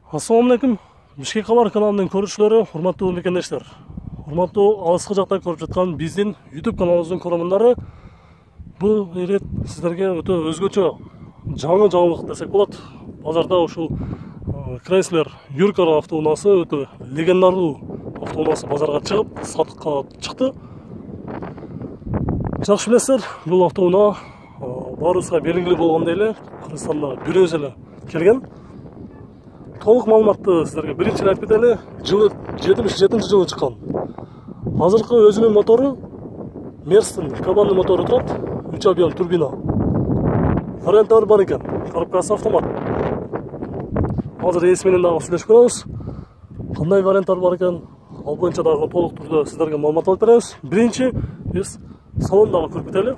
Assalamualaikum. Бишкек кабар каналынын көрүүчүлөрү, урматтуу мекендештер. Урматтуу алыскы жакта көрүп жаткан биздин YouTube каналыбыздын көрөрмөндөрү, бул ирет сиздерге өтө өзгөчө жаңы жаңылык десек болот. Базарда ушул Chrysler Yurkar автоунаасы өтө легендарлуу автоунасы базарга чыгып, сатыкка чыкты. Жакшы билесиздер, бул автоунаа баарыбызга белгилүү болгондой эле Кыргызстанда бир өзү эле келген. Толық маалыматты сіздерге бірінші айтып кетели. Жылы 77-жылы чыккан. Азыркы өзүнүн мотору Мерстин кабанный мотору турат, 3 объем турбина. Варианттары бар экен. Коробкасы автомат. Азыр ээси менен дагы сүйлөшүп көрөбүз. Кандай варианттар бар экен? Ал боюнча дагы толук түрдө сиздерге маалымат алып беребиз. Биринчи биз салондагы көрүп кетели.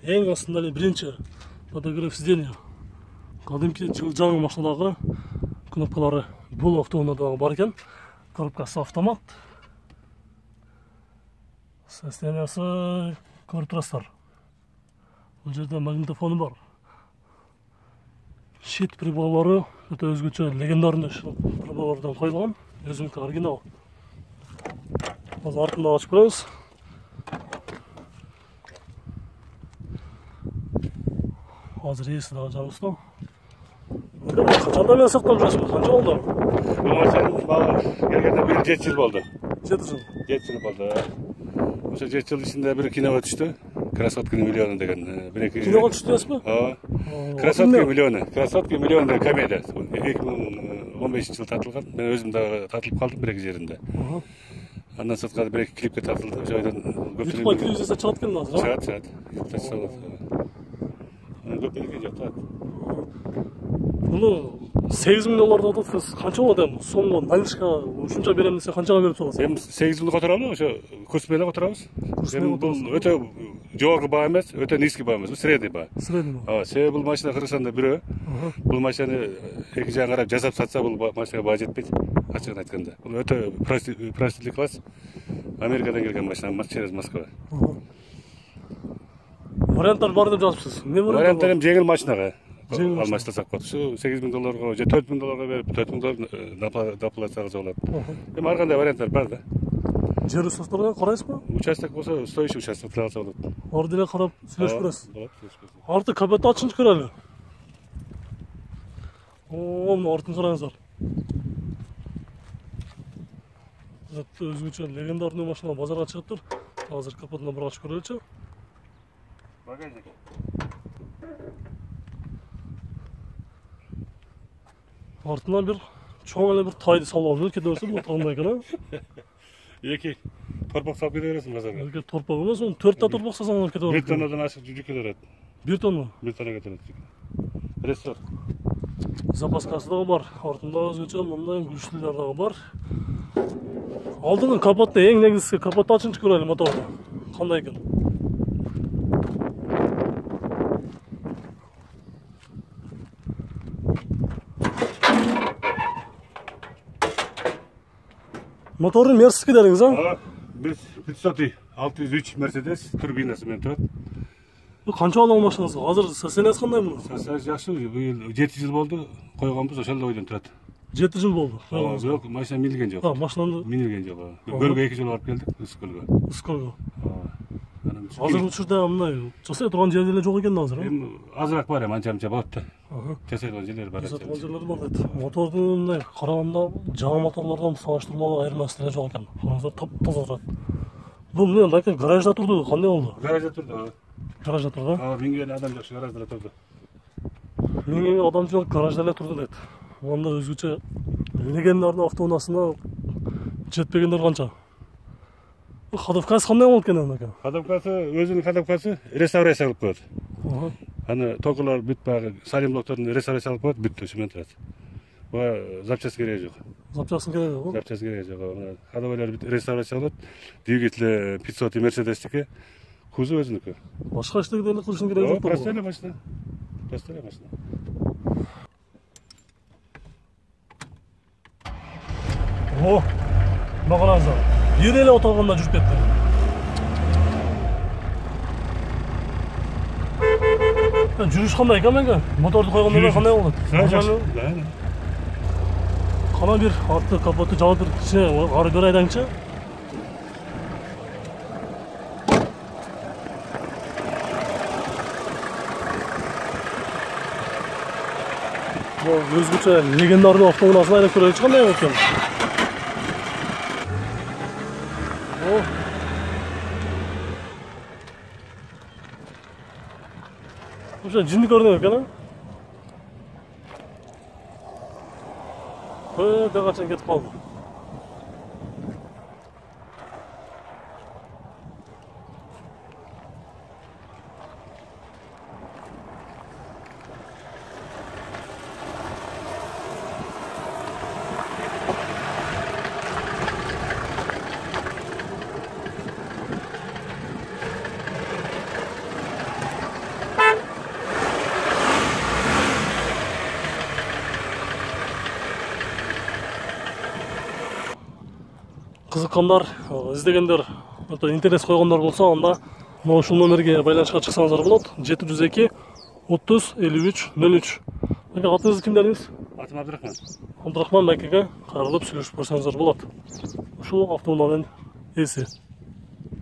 Ең астында эле биринчи фотограф издения. Кадимки жаңы машинадагы кнопкалары бул автоунаада бар экен. Коробкасы автомат. Состояниясы көрүп турасыздар. Бул жерде магнитофону бар. Шет приборлары өтө өзгөчө легендарный приборлордон коюлган. Өзүнүкү оригинал. Азыр артында ачып көрөбүз. Азыр ээси дагы жабысты. Качанда мен сактап жүрөсүң? Канча болду? Бул машинанын баары келгенде 7 жыл болду. 7 жыл. 7 жыл болду. Ошо 7 жыл ичинде бир киного түштү. Красотканы миллиону деген. Киного түштү эмеспи? Красотки миллиону деген комедия. 2015-жылы тартылган. Мен өзүм дагы тартылып калдым бир-эки жеринде. Андан сырткары бир-эки клипке тартылды. Ошо жерден YouTube'га клип жасап чыгат экен азыр. Чыгат. Көпөлүккө жок. Муну 8 миң доллардан атат. Канча болот эми? Сомго наличка ушунча берем десе канчага берип саласыз? Эми 8 миңди которолу, ошо курс менен которобуз. Эми бул өтө жогорку баа эмес, өтө низкий баа эмес, средний баа. Средний. Себеби бул машина Кыргызстанда бирөө. Бул машинаны эки жагын карап жасап сатса бул машинага баа жетпейт. Ачыгын айтканда. Бул өтө простительный класс. Америкадан келген машина, через Москва. Варианттар бар деп жазыпсыз. Эмне варианттар? Эми жеңил машинага алмаштырсак болот. Ушу 8 миң долларга же 4 миң долларга берип, 4 миң доллар доплата кылса болот. Эми ар кандай варианттар бар да. Жер участокторго карайсызбы? Участок болсо, стоящий участок кылса болот. Ар деле карап сүйлөшүп көрөсүз. Болот. Арты капот ачынчы көрөлү. Мына артын караңыздар. Өзгөчө легендарный машина базарга чыгыптыр. Азыр капотуна бир ачып көрөлүчү. Багажник. Артынан бир чоң эле бир тайды салып алып кете берсе болот кандай экен, Эки торпок салып кете бересиң базарга. Эки торпок эмес, 4 та торпок салсаң алып кете берет. 1 тоннадан ашык жүк кете берет. 1 тонна. 1 тонна кете берет. Ресторан. Запаскасы дагы бар. Артында өзгөчө мындай күчтүүлөр дагы бар. Алдыңкы капотто эң негизги капот ачынчы көрөлү моторду. Кандай экен? Мотору Мерсиски дедиңиз, Биз 603 Mercedes турбинасы менен турат. Бул канча алган машинасы? Азыр состояниясы кандай мунун? Состояниясы жакшы. Быйыл 7 жыл болду. Койгонбуз, ошол ойдон турат. 7 жыл болду. Бирок машина минилген жок. Машинаны минилген жок. Көлгө 2 жолу барып келдик, Ускөлгө. Ускөлгө. Азыр учурда мындай жасай турган жери эле жок экен да азыр. Эми азыраак бар, анча-мынча болот да. Жасай турган жерлери бар. Жасай турган жерлери бар дейт. Мотордун мындай караганда жаңы моторлордон салыштырмалуу айырмасы деле жок экен. Караңыздар, топ-тоза турат. Бул эмне мындай гаражда турду, кандай болду? Гаражда турду. Гаражда турду. Минген адам жок, гаражда турду. Минген адам жок, гаражда эле турду дейт. Анда өзгөчө легендарный автоунаасына жетпегендер канча? Ходовкасы кандай болот экен экен? Ходовкасы, өзүнүн ходовкасы реставрация кылып коет. Аны токулар бүт багы, салим блокторун реставрация кылып коет, бүттү, ошомен турат. Буга запчасть кереги жок. Запчасть кереги жок. Запчасть кереги жок. Ходовойлор реставрация кылып, двигатель 500 Mercedes'тики, кузов өзүнүкү. Башка эчтеги деле кылышың кереги жок. Простой машина. Мына караңыздар. Бир эле отурганда жүрүп кетти. Жүрүш кандай экен менге? Моторду койгондо эле кандай болот? Кана бир артты капоту жабып бир ары бер айдаңчы. Bu өзгөчө легендардуу автоунасын айдап көрөйүнчү кандай экен? Ошо жинди көрүнөт экен, да качан кетип калды. Кызыккандар, издегендер, интерес койгондор болсо, анда ушул номерге байланышка чыксаңыздар болот. 702 30 53 03. Атыңыз ким дедиңиз? Атым Абдурахман. Абдурахман байкеге кайрылып сүйлөшүп көрсөңүздөр болот. Ушул автоунаанын ээси.